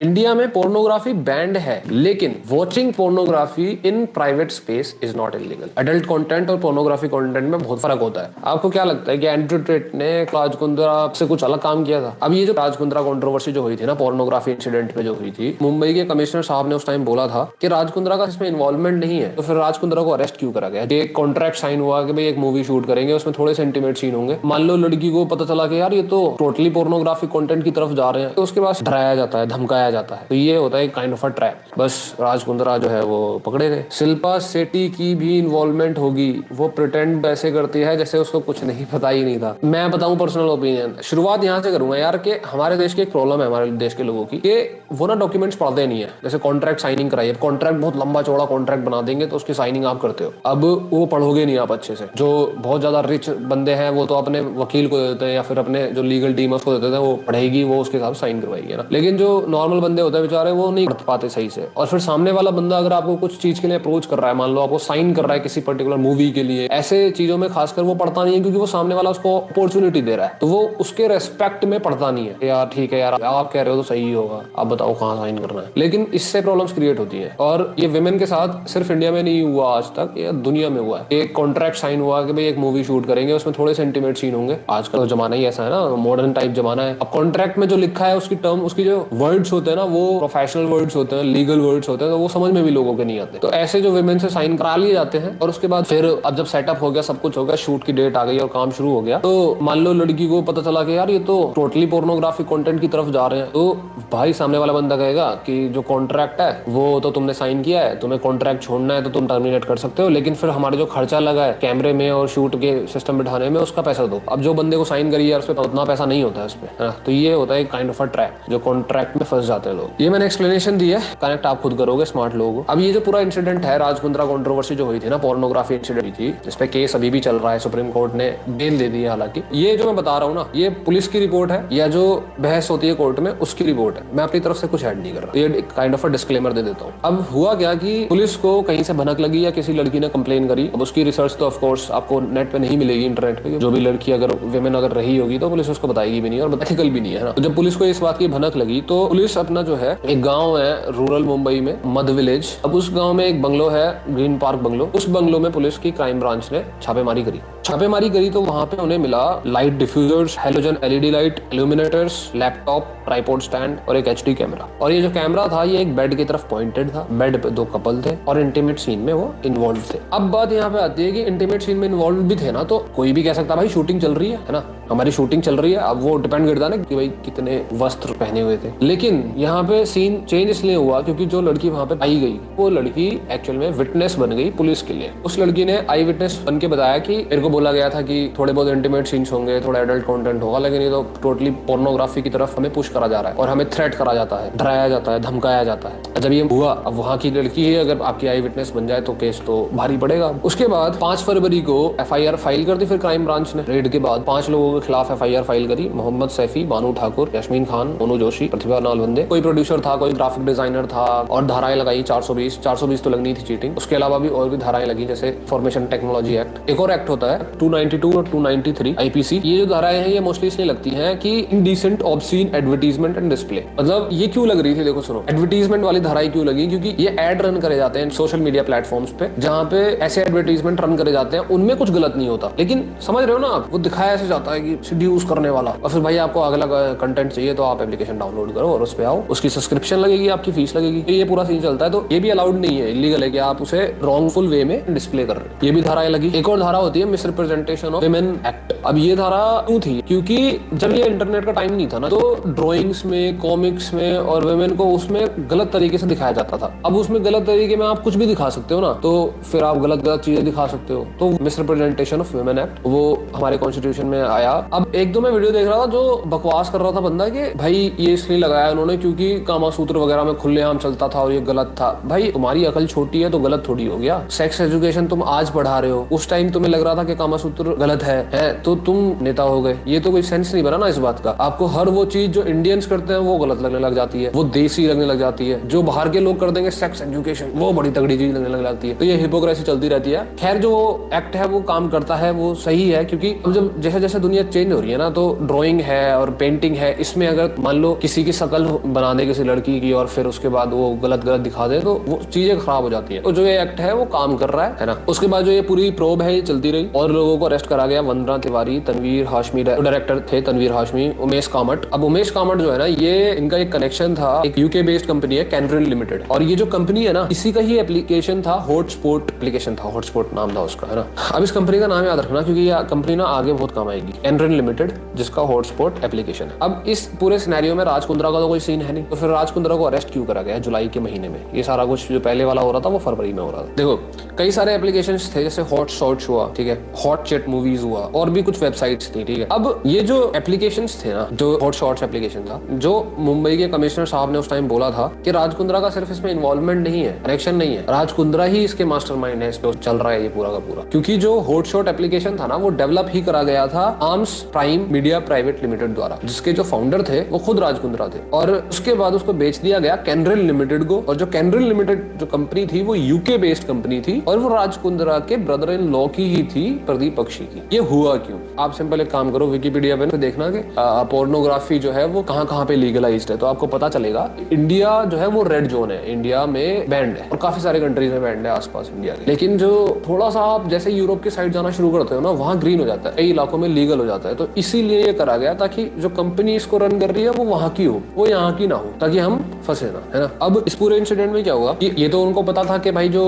India में pornography band है, लेकिन watching pornography in private space is not illegal. Adult content और pornography content में बहुत फर्क होता है। आपको क्या लगता है कि एंड्रयू टेट ने राज कुंद्रा से कुछ अलग काम किया था? अब ये जो राज कुंद्रा कंट्रोवर्सी जो हुई थी ना, पोर्नोग्राफी इंसिडेंट पे जो हुई थी, मुंबई के कमिश्नर साहब ने उस टाइम बोला था कि राज कुंद्रा का इसमें इन्वॉल्वमेंट नहीं है, तो फिर राज कुंद्रा को अरेस्ट क्यों करा गया? एक कॉन्ट्रैक्ट साइन हुआ कि भाई एक मूवी शूट करेंगे, उसमें थोड़े से इंटीमेट सीन होंगे। मान लो लड़की को पता चला कि यार ये तो टोटली पोर्नोग्राफी कंटेंट की तरफ जा रहे हैं, तो उसके बाद डराया जाता है, धमकाया जाता है। तो ये होता है काइंड ऑफ अ ट्रैप। बस राज कुंद्रा जो है वो पकड़े गए। शिल्पा शेट्टी की भी इन्वॉल्वमेंट होगी, वो प्रिटेंड ऐसे करती है जैसे उसको कुछ नहीं पता ही नहीं था। मैं बताऊं पर्सनल ओपिनियन, शुरुआत यहाँ से करूंगा यार कि हमारे देश की एक प्रॉब्लम है, हमारे देश के लोगों की, कि वो ना डॉक्यूमेंट्स पढ़ते नहीं है। जैसे कॉन्ट्रैक्ट साइनिंग कराइए, कॉन्ट्रैक्ट बहुत लंबा चौड़ा कॉन्ट्रैक्ट बना देंगे तो उसकी साइनिंग आप करते हो, अब वो पढ़ोगे नहीं आप अच्छे से। जो बहुत ज्यादा रिच बंदे हैं वो तो अपने वकील को देते हैं या फिर अपने जो लीगल टीम है उसको देते हैं, वो पढ़ेगी, वो उसके हिसाब से साइन करवाएगी ना। लेकिन जो नॉर्मल बंदे होते हैं बेचारे, वो नहीं पढ़ पाते सही से। और फिर सामने वाला बंदा अगर आपको कुछ चीज के लिए अप्रोच कर रहा है, मान लो आपको साइन कर रहा है किसी पर्टिकुलर मूवी के लिए, ऐसे चीजों में खासकर वो पढ़ता नहीं है, क्योंकि वो सामने वाला उसको अपॉर्चुनिटी दे रहा है, तो वो उसके रेस्पेक्ट में पढ़ता नहीं है। यार ठीक है यार, आप कह रहे हो तो सही होगा, आप बताओ कहाँ साइन करना है। लेकिन इससे प्रॉब्लम्स क्रिएट होती है, और ये विमेन के साथ सिर्फ इंडिया में नहीं हुआ आज तक, ये दुनिया में हुआ है। एक कॉन्ट्रैक्ट साइन हुआ कि भाई एक मूवी शूट करेंगे, उसमें थोड़े से इंटीमेट सीन होंगे। आजकल तो जमाना ही ऐसा है ना, मॉडर्न टाइप जमाना है। अब कॉन्ट्रैक्ट में जो लिखा है उसकी टर्म, उसकी जो वर्ड्स होते हैं ना, वो प्रोफेशनल वर्ड्स होते हैं, लीगल वर्ड्स होते हैं, तो वो समझ में भी लोगों के नहीं आते। तो ऐसे जो विमेन से साइन करा लिए जाते हैं, और उसके बाद फिर अब जब सेटअप हो गया, सब कुछ हो गया, शूट की डेट आ गई और काम शुरू हो गया, तो मान लो लड़की को पता चला कि यार ये तो टोटली पोर्नोग्राफी कंटेंट की तरफ जा रहे हैं, तो भाई सामने वाला बंदा कहेगा कि जो कॉन्ट्रैक्ट है वो तो तुमने साइन किया है, तुम्हें कॉन्ट्रैक्ट छोड़ना है तो तुम टर्मिनेट कर सकते हो, लेकिन फिर हमारे जो खर्चा लगा है कैमरे में और शूट के सिस्टम बिठाने में, उसका पैसा दो। अब जो बंदे को साइन करिए यार, उसमें उतना पैसा नहीं होता है उसमें, है ना। तो ये होता है काइंड ऑफ अ ट्रैप, जो कॉन्ट्रैक्ट में फंस जाते हैं लोग। ये मैंने एक्सप्लेनेशन दी है, कनेक्ट आप खुद करोगे स्मार्ट लोगों को। अब ये जो पूरा इंसिडेंट है, राज कुंद्रा कंट्रोवर्सी जो हुई थी ना, पोर्नोग्राफी इंसिडेंट थी, इस पे केस अभी भी चल रहा है, सुप्रीम कोर्ट ने बेल दे दी है। हालांकि ये जो मैं बता रहा हूँ ना, ये पुलिस की रिपोर्ट है या जो बहस होती है कोर्ट में उसकी रिपोर्ट है, मैं अपनी तरफ से कुछ ऐड नहीं कर रहा। ये काइंड ऑफ अ डिस्क्लेमर दे देता हूँ। अब हुआ क्या कि पुलिस को कहीं से भनक लगी या किसी लड़की ने कंप्लेन करी। अब उसकी रिसर्च तो ऑफ कोर्स आपको नेट पे नहीं मिलेगी, इंटरनेट पे। जो भी लड़की अगर विमेन अगर रही होगी तो पुलिस उसको बताएगी भी नहीं, और एथिकल भी नहीं है ना। तो जब पुलिस को इस बात की भनक लगी, तो पुलिस अपना जो है, एक गाँव है रूरल मुंबई में, मध विलेज, अब उस गाँव में एक बंगलो है, ग्रीन पार्क बंगलो। उस बंगलो में पुलिस की क्राइम ब्रांच ने छापेमारी करी तो वहां पे उन्हें मिला light diffusers, halogen LED light, illuminators, laptop, tripod stand और एक एचडी कैमरा। और ये जो कैमरा था ये एक बेड की तरफ पॉइंटेड था। बेड पे दो कपल थे और इंटीमेट सीन में वो इन्वॉल्व थे। अब बात यहाँ पे आती है कि इंटीमेट सीन में इन्वॉल्व भी थे ना, तो कोई भी कह सकता भाई शूटिंग चल रही है ना, हमारी शूटिंग चल रही है। अब वो डिपेंड करता है ना कि भाई कितने वस्त्र पहने हुए थे। लेकिन यहाँ पे सीन चेंज इसलिए हुआ क्योंकि जो लड़की वहां पे पाई गई, वो लड़की एक्चुअल में विटनेस बन गई पुलिस के लिए। उस लड़की ने आई विटनेस बन के बताया कि मेरे को बोला गया था कि थोड़े बहुत इंटीमेट सीन्स होंगे, थोड़ा एडल्ट कंटेंट होगा, लेकिन ये तो टोटली पोर्नोग्राफी की तरफ हमें पुश करा जा रहा है और हमें थ्रेट करा जाता है, डराया जाता है, धमकाया जाता है। जब ये हुआ, अब वहाँ की लड़की है, अगर आपकी आई विटनेस बन जाए तो केस तो भारी पड़ेगा। उसके बाद 5 फरवरी को एफआईआर फाइल कर दी फिर क्राइम ब्रांच ने। रेड के बाद 5 लोगों के खिलाफ एफआईआर फाइल करी। मोहम्मद सैफी, बानू ठाकुर, यास्मीन खान, मोनू जोशी, प्रतिभा नालवंदे, कोई प्रोड्यूसर था, कोई ग्राफिक डिजाइनर था, और धाराएं लगाई 420 तो लगनी थी चीटिंग। उसके अलावा भी और भी धाराएं लगी, जैसे इंफॉर्मेशन टेक्नोलॉजी एक्ट। एक और एक्ट होता है 292 और 293 आईपीसी। ये जो धाराएं हैं ये मोस्टली इसलिए लगती हैं कि indecent, obscene advertisement and display. मतलब ये क्यों लग रही थी, देखो सुनो, एडवर्टीजमेंट वाली धाराएं क्यों लगी, क्योंकि ये एड रन करे जाते हैं सोशल मीडिया प्लेटफॉर्म्स पे, जहां पे ऐसे एडवर्टीजमेंट रन करे जाते हैं, उनमें कुछ गलत नहीं होता, लेकिन समझ रहे हो ना आप, वो दिखाया ऐसे जाता है कि सीड्यूस करने वाला। और फिर भाई आपको अगला कंटेंट चाहिए तो आप एप्लीकेशन डाउनलोड करो और उस पे आओ, उसकी सब्सक्रिप्शन लगेगी, आपकी फीस लगेगी, ये पूरा सीन चलता है। तो ये भी अलाउड नहीं है, इलीगल है कि आप उसे रॉन्गफुल वे में डिस्प्ले कर रहे हो। ये भी धाराएं लगी। एक और धारा होती है मिसरिप्रेजेंटेशन ऑफ विमेन एक्ट। अब ये धारा क्यों थी, क्योंकि जब ये इंटरनेट का टाइम नहीं था ना, तो ड्राइंग्स में, कॉमिक्स में और वुमेन को उसमें गलत तरीके से दिखाया जाता था। अब उसमें गलत तरीके में आप कुछ भी दिखा सकते हो ना, तो फिर आप गलत चीजें दिखा सकते हो। तो मिसरिप्रेजेंटेशन ऑफ वुमेन एक्ट वो हमारे कॉन्स्टिट्यूशन में आया। अब एक दो मैं वीडियो देख रहा था जो बकवास कर रहा था बंदा कि भाई ये इसलिए लगाया उन्होंने क्योंकि कामासूत्र वगैरह में खुलेआम चलता था और ये गलत था। भाई तुम्हारी अकल छोटी है तो गलत थोड़ी हो गया। सेक्स एजुकेशन तुम आज पढ़ा रहे हो, उस टाइम तुम्हें लग रहा था कि कामासूत्र गलत है तो तुम नेता हो गए। ये तो कोई सेंस नहीं बना ना इस बात का। आपको हर वो चीज जो इंडियंस करते हैं वो गलत लगने लग जाती है, वो देसी लगने लग जाती है, जो बाहर के लोग कर देंगे सेक्स एजुकेशन, वो बड़ी तगड़ी चीज लगने लग जाती है। तो ये हिपोक्रेसी चलती रहती है। खैर जो एक्ट है वो काम करता है, वो सही है, क्योंकि अब जब जैसे जैसे दुनिया चेंज हो रही है ना, तो ड्राइंग है और पेंटिंग है, इसमें अगर मान लो किसी की शक्ल बना दे किसी लड़की की और फिर उसके बाद वो गलत गलत दिखा दे, तो वो चीजें खराब हो जाती है। तो जो ये एक्ट है वो काम कर रहा है ना। उसके बाद जो ये पूरी प्रोब है ये चलती रही और लोगों को अरेस्ट करा गया। वंदना तिवारी, तनवीर हाशमी, डायरेक्टर थे तनवीर हाशमी, उमेश कामत। अब उमेश कामत जो है ना, ये इनका एक कनेक्शन था, एक यूके बेस्ड कंपनी है कैनरिन लिमिटेड, और ये जो कंपनी है ना, इसी का ही एप्लीकेशन था, हॉटस्पॉट एप्लीकेशन था, हॉटस्पॉट नाम था उसका, है ना। अब इस कंपनी का नाम याद रखना, क्योंकि ये कंपनी ना आगे बहुत काम आएगी। कैनरिन लिमिटेड, जिसका हॉटस्पॉट एप्लीकेशन है। अब इस पूरे सिनेरियो में राज कुंद्रा का तो कोई सीन है नहीं, तो फिर राज कुंद्रा को अरेस्ट क्यों करा गया जुलाई के महीने में? ये सारा कुछ जो पहले वाला हो रहा था वो फरवरी में हो रहा था। देखो कई सारे एप्लीकेशंस थे, जैसे हॉट शॉट्स हुआ, ठीक है, हॉट चैट मूवीज हुआ, और भी कुछ वेबसाइट्स थी, ठीक है। अब ये जो एप्लीकेशंस थे ना, जो हॉट शॉट्स एप्लीकेशन था, जो मुंबई के कमिश्नर साहब ने उस टाइम बोला था कि राज कुंद्रा का सिर्फ इसमें इन्वॉल्वमेंट नहीं है, कनेक्शन नहीं है, राज कुंद्रा ही इसके मास्टरमाइंड है, इस पे चल रहा है ये पूरा का पूरा। क्योंकि जो हॉट शॉट एप्लीकेशन था ना, वो डेवलप ही करा गया था arms prime media private limited द्वारा, जिसके जो फाउंडर थे वो खुद राज कुंद्रा थे, और उसके बाद उसको बेच दिया गया कैनरिन लिमिटेड को। और जो कैनरिन लिमिटेड जो कंपनी थी वो यूके बेस्ड कंपनी थी, और वो राज कुंद्रा के ब्रदर इन लॉ की ही थी, प्रदीप बख्शी की। ये हुआ क्यों? आप सिंपल एक काम करो, विकिपीडिया पे देखना कि पोर्नोग्राफी जो है वो कहाँ कहाँ पे लीगलाइज्ड है, तो आपको पता चलेगा। इंडिया जो है वो रेड जोन है, इंडिया में बैंड है, और काफी सारे कंट्रीज में बैंड है आसपास इंडिया के। लेकिन जो थोड़ा सा आप जैसे यूरोप की साइड जाना शुरू करते हो ना, वहाँ ग्रीन हो जाता है, कई इलाकों में लीगल हो जाता है। तो इसीलिए ये करा गया ताकि जो कंपनी इसको रन कर रही है वो वहाँ की हो, वो यहाँ की ना हो, ताकि हम फंसे ना, है ना। अब इस पूरे इंसिडेंट में क्या हुआ कि ये तो उनको पता था कि भाई जो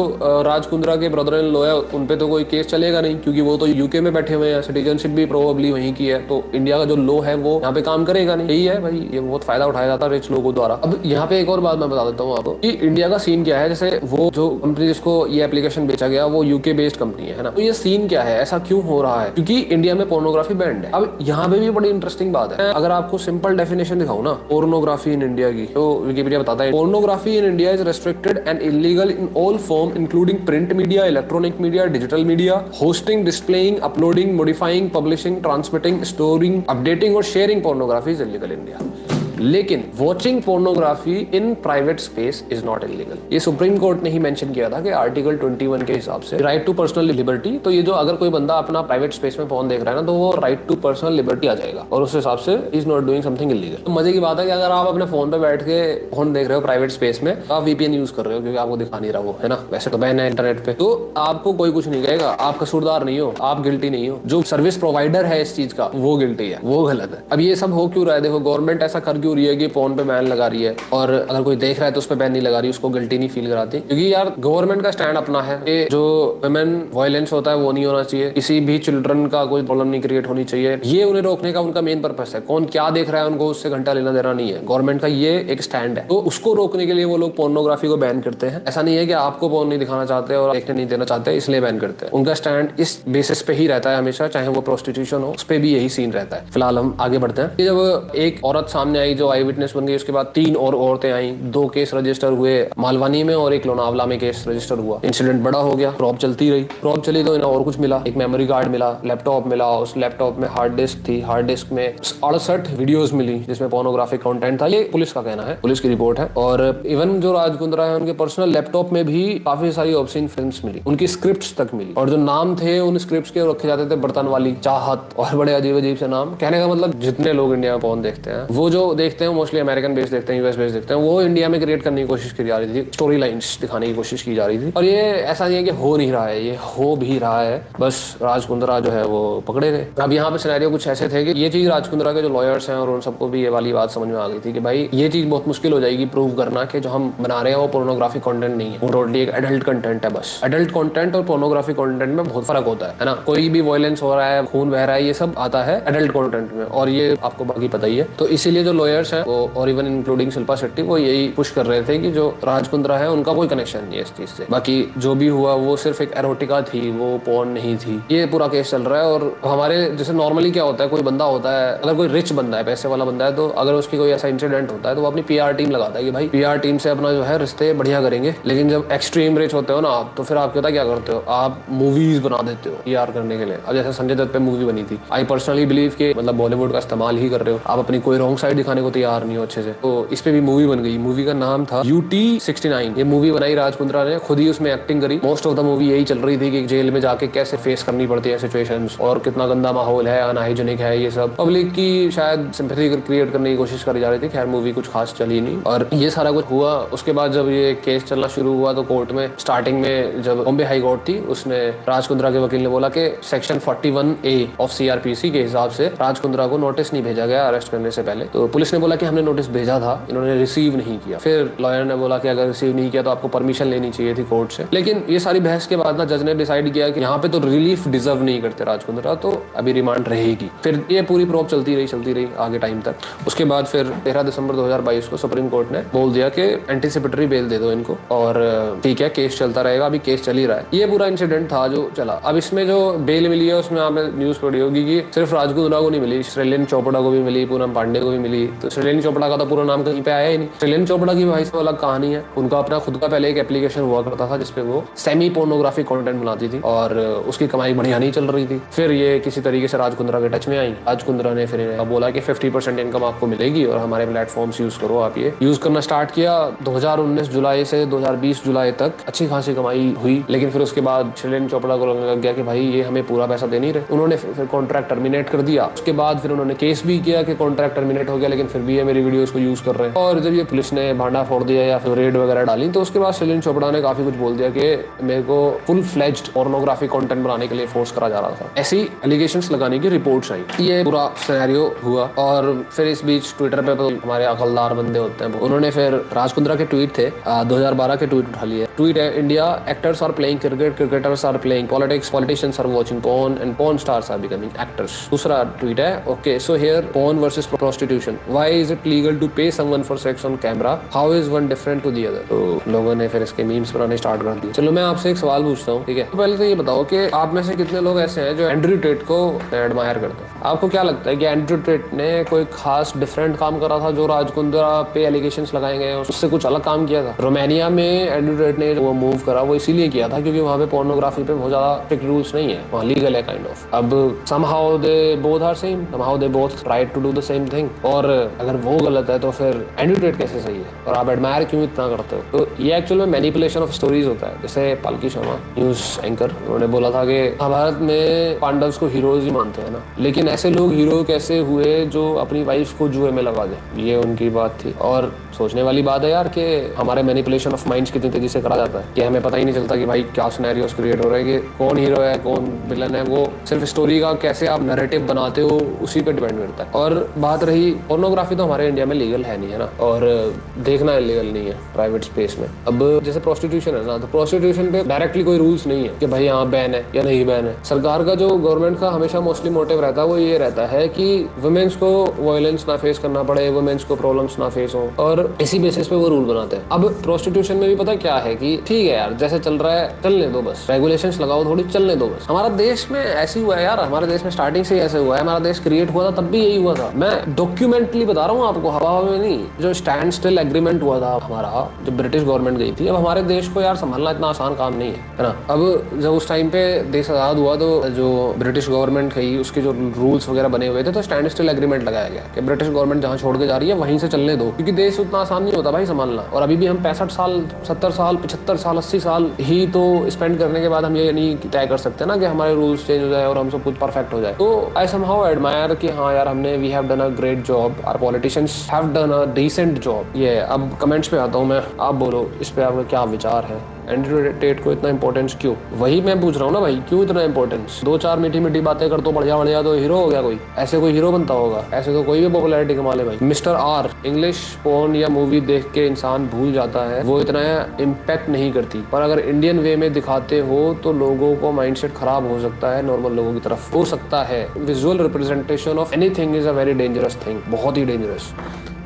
राज कुंद्रा के ब्रदर इन लॉ है उन पे तो कोई केस चलेगा नहीं, क्योंकि वो तो यूके में बैठे हुए हैं, सिटीजनशिप भी प्रोबेबली वहीं की है, तो इंडिया का जो लॉ है वो यहाँ पे काम करेगा नहीं। यही है भाई, ये बहुत फायदा उठाया जाता है रिच लोगों द्वारा। अब यहाँ पे एक और बात मैं बता देता हूँ आपको कि इंडिया का सीन क्या है। जैसे वो जो कंपनी जिसको ये एप्लीकेशन बेचा गया वो यूके बेस्ड कंपनी है ना, तो ये सीन क्या है, ऐसा क्यों हो रहा है? क्योंकि इंडिया में पोर्नोग्राफी बैंड है। अब यहाँ पे भी बड़ी इंटरेस्टिंग बात है, अगर आपको सिंपल डेफिनेशन दिखाऊं ना पोर्नोग्राफी इन इंडिया की, तो विकिपीडिया बताता है pornography in India is restricted and illegal in all form including print media, electronic media, digital media, hosting, displaying, uploading, modifying, publishing, transmitting, storing, updating और sharing pornography is illegal in India. लेकिन watching pornography in private space is not illegal. ये supreme court ने ही mention किया था कि article 21 के हिसाब से राइट टू पर्सनल लिबर्टी, तो ये जो अगर कोई बंदा अपना प्राइवेट स्पेस में फोन देख रहा है ना, तो वो राइट टू पर्सनल लिबर्टी आ जाएगा, और उस हिसाब से is not doing something illegal. तो मजे की बात है कि अगर आप अपने फोन पे बैठ के फोन देख रहे हो प्राइवेट स्पेस में, तो आप वीपीएन यूज कर रहे हो क्योंकि आपको दिखा नहीं रहा वो, है ना। वैसे तो बैन है इंटरनेट पे, तो आपको कोई कुछ नहीं कहेगा, आप कसूरदार नहीं हो, आप गिल्टी नहीं हो। जो सर्विस प्रोवाइडर है इस चीज का वो गिल्टी है, वो गलत है। अब ये सब हो क्यों रहा है? देखो गवर्नमेंट ऐसा कर क्यों रही है कि फोन पे बैन लगा रही है, और अगर कोई देख रहा है तो उस पर बैन नहीं लगा रही, उसको गिल्टी नहीं फील कराती, क्योंकि यार गवर्नमेंट का स्टैंड अपना है कि जो वुमेन वायलेंस होता है वो नहीं होना चाहिए, किसी भी चिल्ड्रन का कोई प्रॉब्लम नहीं क्रिएट होनी चाहिए। ये उन्हें रोकने का उनका मेन पर्पस है। कौन क्या देख रहा है उनको उससे घंटा लेना देना नहीं है, गवर्नमेंट का ये एक स्टैंड है। तो उसको रोकने के लिए वो लोग पोर्नोग्राफी को बैन करते हैं। ऐसा नहीं है कि आपको पोर्न नहीं दिखाना चाहते और देखने नहीं देना चाहते इसलिए बैन करते हैं। उनका स्टैंड इस बेसिस पे ही रहता है हमेशा, चाहे वो प्रोस्टिट्यूशन हो, उस पे भी यही सीन रहता है। फिलहाल हम आगे बढ़ते हैं। जब एक औरत सामने आई जो आई विटनेस बन गई, उसके बाद 3 और औरतें आई, 2 केस रजिस्टर हुए मालवानी में और एक लोनावला में केस रजिस्टर हुआ। इंसिडेंट बड़ा हो गया, प्रॉब चलती रही, प्रॉब चली तो इन्हें और कुछ मिला, एक मेमोरी कार्ड मिला, लैपटॉप मिला, उस लैपटॉप में हार्ड डिस्क थी, हार्ड डिस्क में 68 वीडियोस मिली जिसमें पोर्नोग्राफिक कंटेंट था। ये पुलिस का कहना है, पुलिस की रिपोर्ट है। और इवन जो राज कुंद्रा है उनके पर्सनल लैपटॉप में भी काफी सारी ऑब्सीन फिल्म्स मिली, उनकी स्क्रिप्ट्स तक मिली, और जो नाम थे उन स्क्रिप्ट्स के रखे जाते थे बर्तन वाली, चाहत और बड़े अजीब अजीब से नाम। कहने का मतलब जितने लोग इंडिया में पोर्न देखते हैं, वो जो देखते हैं मोस्टली अमेरिकन बेस्ड देखते हैं, यूएस बेस्ड देखते हैं, वो इंडिया में क्रिएट करने की कोशिश की जा रही थी, स्टोरी लाइंस दिखाने की कोशिश की जा रही थी। और ये ऐसा नहीं है कि हो नहीं रहा है, ये हो भी रहा है, बस राज कुंद्रा जो है वो पकड़े गए। अब यहाँ पे सिनेरियो कुछ ऐसे थे कि ये चीज राज कुंद्रा के जो लॉयर्स हैं और उन सबको भी ये वाली बात समझ में आ गई थी कि भाई ये चीज बहुत मुश्किल हो जाएगी प्रूव करना कि जो हम बना रहे हैं वो पोर्नोग्राफिक कंटेंट नहीं है, वो टोटली एक एडल्ट कंटेंट है। बस एडल्ट कंटेंट और पोर्नोग्राफिक कंटेंट में बहुत फर्क होता है ना। कोई भी वायलेंस हो रहा है, खून बह रहा है, ये सब आता है एडल्ट कंटेंट में, और ये आपको बाकी पता ही है। तो इसीलिए जो लॉयर्स हैं वो, और इवन इंक्लूडिंग शिल्पा शेट्टी, वो यही पुश कर रहे थे कि जो राज कुंद्रा है उनका कोई कनेक्शन नहीं है इस चीज से, बाकी जो भी हुआ वो सिर्फ एक एरोटिका थी, वो पोर्न नहीं थी। ये पूरा केस चल रहा है। और हमारे जैसे नॉर्मली क्या होता है, कोई बंदा होता है, अगर कोई रिच बंदा है, पैसे वाला बंदा है, तो अगर उसकी कोई ऐसा इंसिडेंट होता है तो वो अपनी पीआर टीम लगाता है कि भाई पीआर टीम से अपना जो है रिश्ते बढ़िया करेंगे। लेकिन जब एक्सट्रीम रिच होते हो ना आप, तो फिर आप क्या करते हो, आप मूवीज बना देते हो पीआर करने के लिए। अब जैसे संजय दत्त पे मूवी बनी थी, आई पर्सनली बिलीव कि मतलब बॉलीवुड का इस्तेमाल ही कर रहे हो आप, अपनी कोई रॉन्ग साइड दिखाने दिखाने को तैयार नहीं हो अच्छे से। तो इस पे भी मूवी बन गई। मूवी का नाम था UT69। ये मूवी बनाई राज कुंद्रा ने, खुद ही उसमें एक्टिंग करी। मोस्ट ऑफ द मूवी यही चल रही थी कि जेल में जाके कैसे फेस करनी पड़ती है सिचुएशंस, और कितना गंदा माहौल है, अनहाइजीनिक है, ये सब पब्लिक की शायद सिंपैथी क्रिएट करने की कोशिश करी जा रही थी। खैर मूवी कुछ खास चली नहीं और ये सारा कुछ हुआ। उसके बाद जब ये केस चलना शुरू हुआ तो कोर्ट में स्टार्टिंग में जब बॉम्बे हाई कोर्ट थी, उसने राज कुंद्रा के वकील ने बोला कि सेक्शन 41A ऑफ CRPC के हिसाब से राज कुंद्रा को नोटिस नहीं भेजा गया अरेस्ट करने से पहले। तो पुलिस ने बोला कि हमने नोटिस भेजा था, इन्होंने रिसीव नहीं किया। फिर लॉयर ने बोला कि अगर रिसीव नहीं किया तो आपको परमिशन लेनी चाहिए थी कोर्ट से। लेकिन ये सारी बहस के बाद ना जज ने डिसाइड किया कि यहाँ पे तो रिलीफ डिजर्व नहीं करते राज कुंद्रा, तो अभी रिमांड रहेगी। फिर ये पूरी प्रोब चलती रही आगे टाइम तक। उसके बाद फिर 13 दिसंबर 2022 को सुप्रीम कोर्ट ने बोल दिया कि एंटीसिपेटरी बेल दे दो इनको और ठीक है केस चलता रहेगा। अभी केस चल ही रहा है। ये पूरा इंसिडेंट था जो चला। अब इसमें जो बेल मिली है उसमें आपने न्यूज पढ़ी होगी कि सिर्फ राज कुंद्रा को नहीं मिली, श्रीलेन चोपड़ा को भी मिली, पूनम पांडे को भी मिली। तो श्रीलेन चोपड़ा का तो पूरा नाम कहीं पे आया ही नहीं। श्रीलेन चोपड़ा की भाई से अलग कहानी है। उनका अपना खुद का पहले एक एप्लीकेशन हुआ करता था जिसपे वो सेमी पोर्नोग्राफी कंटेंट बनाती थी और उसकी कमाई बढ़िया नहीं चल रही थी। फिर ये किसी तरीके से राज कुंद्रा के टच में आई। राज कुंद्रा ने फिर बोला कि 50% इनकम आपको मिलेगी और हमारे प्लेटफॉर्म्स यूज करो। आप ये यूज करना स्टार्ट किया। 2019 जुलाई से 2020 जुलाई तक अच्छी खासी कमाई हुई। लेकिन फिर उसके बाद श्रीलेन चोपड़ा को लगने लग गया कि भाई ये हमें पूरा पैसा दे नहीं रहे। उन्होंने फिर कॉन्ट्रैक्ट टर्मिनेट कर दिया। उसके बाद फिर उन्होंने केस भी किया कि कॉन्ट्रैक्ट टर्मिनेट हो गया, लेकिन फिर भी ये मेरी वीडियोस को यूज कर रहे हैं। और जब ये पुलिस ने भांडा फोड़ दिया या फिर रेड वगैरह डाली तो उसके बाद श्रीलेन चोपड़ा ने काफी कुछ बोल दिया कि मेरे को फुल फ्लेज्ड पोर्नोग्राफी कंटेंट बनाने के लिए फोर्स करा जा रहा था। ऐसी एलिगेशंस लगाने की रिपोर्ट्स आई। ये पूरा सिनेरियो हुआ और फिर इस बीच ट्विटर पे तो हमारे अकलदार बंदे होते हैं, उन्होंने फिर राज कुंद्रा के ट्वीट थे 2012 के ट्वीट उठा लिए। ट्वीट है, India actors are playing cricket, cricketers are playing politics, politicians are watching porn and porn stars are becoming actors. दूसरा ट्वीट है, okay so here porn versus prostitution, why is it legal to pay someone for sex on camera, how is one different to the other. तो लोगों ने फिर इसके memes बनाने start कर दिए। चलो मैं आपसे एक सवाल पूछता हूँ, ठीक है? तो पहले तो ये बताओ कि आप में से कितने लोग ऐसे हैं जो एंड्रयू टेट को एडमायर करते हैं? आपको क्या लगता है कि एंड्रयू टेट ने कोई खास डिफरेंट काम करा था जो राज कुंद्रा पे एलिगेशंस लगाए गए, उससे कुछ अलग काम किया था? रोमानिया में एंड्रयू टेट ने वो मूव करा वो इसीलिए किया था क्योंकि वहाँ पे पोर्नोग्राफी पे बहुत ज्यादा स्ट्रिक्ट रूल्स नहीं है, वहाँ लीगल है काइंड ऑफ। अब somehow they both are same, somehow they both right to do the same thing. और अगर वो गलत है तो फिर एंड्रयू टेट कैसे सही है और आप एडमायर क्यों इतना करते हो? तो ये एक्चुअल में मैनिपुलेशन ऑफ स्टोरीज होता है। जैसे पालकी शर्मा न्यूज एंकर, उन्होंने बोला था कि महाभारत में पांडव्स को हीरोज ही मानते हैं ना, लेकिन ऐसे लोग हीरो कैसे हुए जो अपनी वाइफ को जुए में लगा दे? ये उनकी बात थी। और सोचने वाली बात है यार कि हमारे मैनिपुलेशन ऑफ माइंड्स कितनी तेजी से करा जाता है कि हमें पता ही नहीं चलता कि भाई क्या सिनेरियोस क्रिएट हो रहे हैं, कि कौन हीरो है कौन विलन है। वो सिर्फ स्टोरी का कैसे आप नैरेटिव बनाते हो उसी पे डिपेंड करता है। और बात रही पोर्नोग्राफी, तो हमारे इंडिया में लीगल है नहीं, है ना, और देखना इलीगल नहीं है प्राइवेट स्पेस में। अब जैसे प्रोस्टिट्यूशन है ना, तो प्रोस्टिट्यूशन पे डायरेक्टली कोई रूल्स नहीं है कि भाई यहाँ बैन है या नहीं बैन है। सरकार का जो गवर्नमेंट का हमेशा मोस्टली मोटिव रहता है वो ये रहता है कि वुमेन्स को वायलेंस ना फेस करना पड़े, वुमेन्स को प्रॉब्लम्स ना फेस हो, और इसी बेसिस पे वो रूल बनाते हैं। अब प्रोस्टिट्यूशन में भी पता क्या है कि ठीक है यार जैसे चल रहा है चलने दो, बस रेगुलेशंस लगाओ थोड़ी, चलने दो बस। हमारा देश में ऐसे हुआ है यार, हमारे देश में स्टार्टिंग से ऐसे हुआ है। हमारा देश क्रिएट हुआ था तब भी यही हुआ था। मैं डॉक्यूमेंटली बता रहा हूँ आपको, हवा में नहीं। जो स्टैंड स्टिल एग्रीमेंट हुआ था हमारा, जब ब्रिटिश गवर्नमेंट गई थी, अब हमारे देश को यार संभालना इतना आसान काम नहीं है ना। अब जब उस टाइम पे देश आजाद हुआ तो जो ब्रिटिश गवर्नमेंट थी उसके जो रूल्स वगैरह बने हुए थे, तो स्टैंड स्टिल एग्रीमेंट लगाया गया कि ब्रिटिश गवर्नमेंट जहाँ छोड़ के जा रही है वहीं से चलने दो, क्योंकि देश उतना आसान नहीं होता भाई संभालना। और अभी भी हम 65 साल 70 साल 75 साल 80 साल ही तो स्पेंड करने के बाद हम ये नहीं तय कर सकते ना कि हमारे रूल्स चेंज हो जाए और हम सब कुछ परफेक्ट हो जाए। तो आई समहाउ एडमायर कि हाँ यार हमने we have done a great job, our politicians have done a decent job. ये अब कमेंट्स पे आता हूँ मैं, आप बोलो इस पे आपका क्या विचार है? एंड्रयू टेट को इतना इंपॉर्टेंस क्यों? वही मैं पूछ रहा हूँ ना भाई, क्यों इतना इंपॉर्टेंस? 2-4 मीठी मीठी बातें कर तो बढ़िया तो हीरो हो गया कोई? ऐसे कोई हीरो बनता होगा? ऐसे तो कोई भी पॉपुलैरिटी कमा ले भाई। मिस्टर आर, इंग्लिश पोर्न या मूवी देख के इंसान भूल जाता है, वो इतना इम्पैक्ट नहीं करती, पर अगर इंडियन वे में दिखाते हो तो लोगों को माइंडसेट खराब हो सकता है, नॉर्मल लोगों की तरफ हो सकता है। Visual representation of anything is a very dangerous thing, बहुत ही डेंजरस।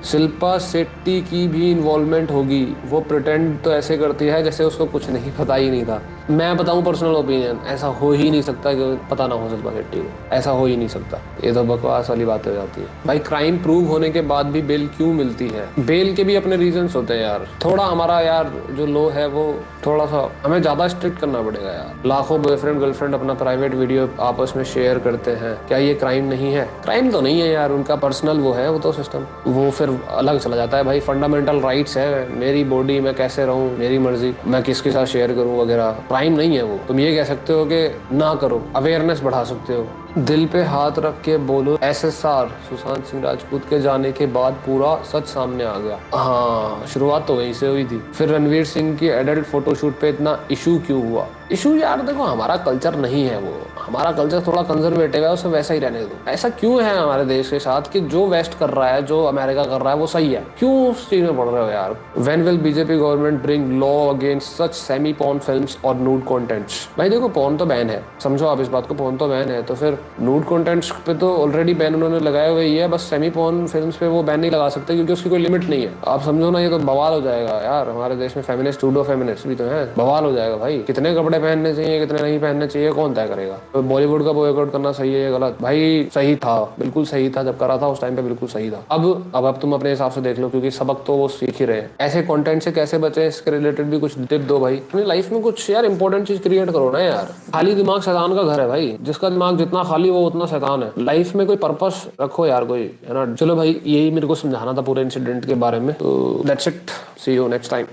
शिल्पा शेट्टी की भी इन्वॉल्वमेंट होगी, वो प्रिटेंड तो ऐसे करती है जैसे उसको कुछ नहीं पता ही नहीं था। मैं बताऊं पर्सनल ओपिनियन, ऐसा हो ही नहीं सकता कि पता ना हो शिल्पा शेट्टी को, ऐसा हो ही नहीं सकता। ये तो बकवास वाली बात हो जाती है भाई। क्राइम प्रूव होने के बाद भी बेल क्यों मिलती है? बेल के भी अपने रीजंस होते हैं यार। थोड़ा हमारा यार जो लॉ है वो थोड़ा सा हमें ज्यादा स्ट्रिक्ट करना पड़ेगा यार। लाखों बॉयफ्रेंड गर्लफ्रेंड अपना प्राइवेट वीडियो आपस में शेयर करते हैं, क्या ये क्राइम नहीं है? क्राइम तो नहीं है यार, उनका पर्सनल वो है, वो तो सिस्टम वो फिर अलग चला जाता है भाई। फंडामेंटल राइट्स है, मेरी बॉडी मैं कैसे रहूं, मेरी मर्जी, मैं किसके साथ शेयर करूं वगैरह, क्राइम नहीं है वो। तुम ये कह सकते हो कि ना करो, अवेयरनेस बढ़ा सकते हो। दिल पे हाथ रख के बोलो, SSR सुशांत सिंह राजपूत के जाने के बाद पूरा सच सामने आ गया। हाँ, शुरुआत तो वहीं से हुई थी। फिर रणवीर सिंह की एडल्ट फोटोशूट पे इतना इशू क्यों हुआ? इशू यार देखो, हमारा कल्चर नहीं है वो, हमारा कल्चर थोड़ा कंजर्वेटिव है, उसे वैसा ही रहने दो। ऐसा क्यों है हमारे देश के साथ कि जो वेस्ट कर रहा है, जो अमेरिका कर रहा है वो सही है? क्यों उस चीज में पड़ रहे हो यार? When will BJP government bring law against such semi porn films और नूड कंटेंट्स? भाई देखो, पॉर्न तो बैन है, समझो आप इस बात को, पॉर्न तो बैन है, तो फिर नूड कंटेंट्स पे तो ऑलरेडी बैन उन्होंने लगाया हुआ ही है। बस सेमी पॉर्न फिल्म्स पे वो बैन नहीं लगा सकते क्योंकि उसकी कोई लिमिट नहीं है। आप समझो ना, ये तो बवाल हो जाएगा यार। हमारे देश में फेमिनिस्ट, सूडो फेमिनिस्ट भी तो है, बवाल हो जाएगा भाई। कितने कपड़े पहनने चाहिए, कितने नहीं पहनने चाहिए, कौन तय करेगा? तो बॉलीवुड का बॉयकॉट करना सही है या गलत? भाई सही था, बिल्कुल सही था, जब करा था उस टाइम पे बिल्कुल सही था। अब तुम अपने हिसाब से देख लो, क्योंकि सबक तो वो सीख ही रहे हैं। ऐसे कंटेंट से कैसे बचे, इसके रिलेटेड भी कुछ टिप दो भाई। अपनी लाइफ में कुछ यार इंपॉर्टेंट चीज क्रिएट करो ना यार। खाली दिमाग शैतान का घर है भाई, जिसका दिमाग जितना खाली वो उतना शैतान है। लाइफ में कोई पर्पस रखो यार, कोई, है ना। चलो भाई, यही मेरे को समझाना था पूरे इंसिडेंट के बारे में। तो that's it, see you next time.